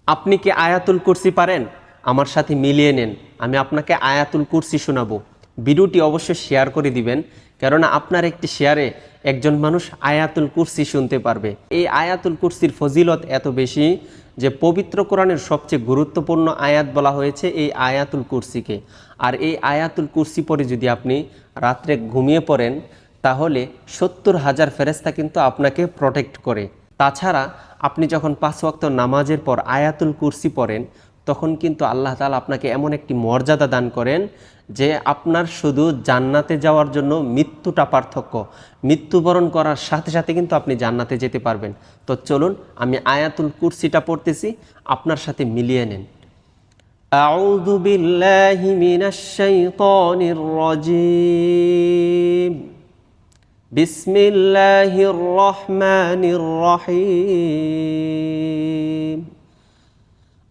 আপনি কি আয়াতুল কুরসি পারেন? আমার সাথে মিলিয়ে নেন, আমি আপনাকে আয়াতুল কুরসি শোনাবো। ভিডিওটি অবশ্যই শেয়ার করে দিবেন, কেননা আপনার একটি শেয়ারে একজন মানুষ আয়াতুল কুরসি শুনতে পারবে। এই আয়াতুল কুরসির ফজিলত এত বেশি যে পবিত্র কোরআনের সবচেয়ে গুরুত্বপূর্ণ আয়াত বলা হয়েছে এই আয়াতুল কুরসিকে। আর এই আয়াতুল কুরসি পরে যদি আপনি রাত্রে ঘুমিয়ে পড়েন, তাহলে 70,000 ফেরেশতা কিন্তু আপনাকে প্রোটেক্ট করে। তাছাড়া আপনি যখন 5 ওয়াক্ত নামাজের পর আয়াতুল কুরসি পড়েন, তখন কিন্তু আল্লাহ তাআলা আপনাকে এমন একটি মর্যাদা দান করেন যে আপনার শুধু জান্নাতে যাওয়ার জন্য মৃত্যুটা পার্থক্য। মৃত্যুবরণ করার সাথে সাথে কিন্তু আপনি জান্নাতে যেতে পারবেন। তো চলুন আমি আয়াতুল কুরসিটা পড়তেছি, আপনার সাথে মিলিয়ে নেন। আউযু বিল্লাহি মিনাশ শাইতানির রাজীম। বিসমিল্লাহির রহমানির রহিম।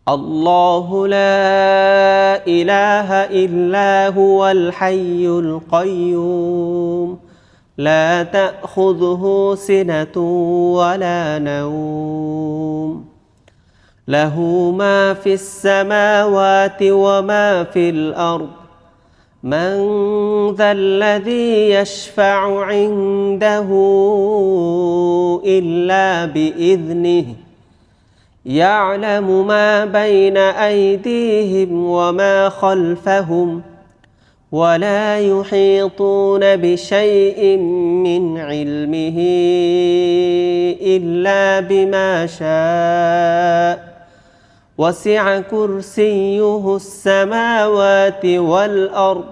আল্লাহু লা ইলাহা ইল্লা হুয়াল হাইয়ুল কাইয়্যুম লা তাখুযুহু সিনাতুন ওয়ালা নাওম লাহু মা ফিস সামাওয়াতি ওয়া মা ফিল আরদ من ذا الذي يشفع عنده إلا بإذنه يعلم ما بين أيديهم وما خلفهم ولا يحيطون بشيء من علمه إلا بما شاء وسع كرسيه السماوات والأرض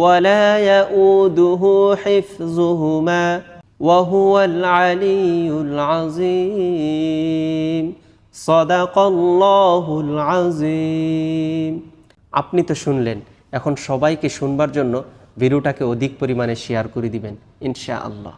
ولا يؤوده حفظهما وهو العلي العظيم صدق الله العظيم। আপনি তো শুনলেন, এখন সবাইকে শুনবার জন্য ভিডিওটাকে অধিক পরিমাণে শেয়ার করে দিবেন ইনশাআল্লাহ।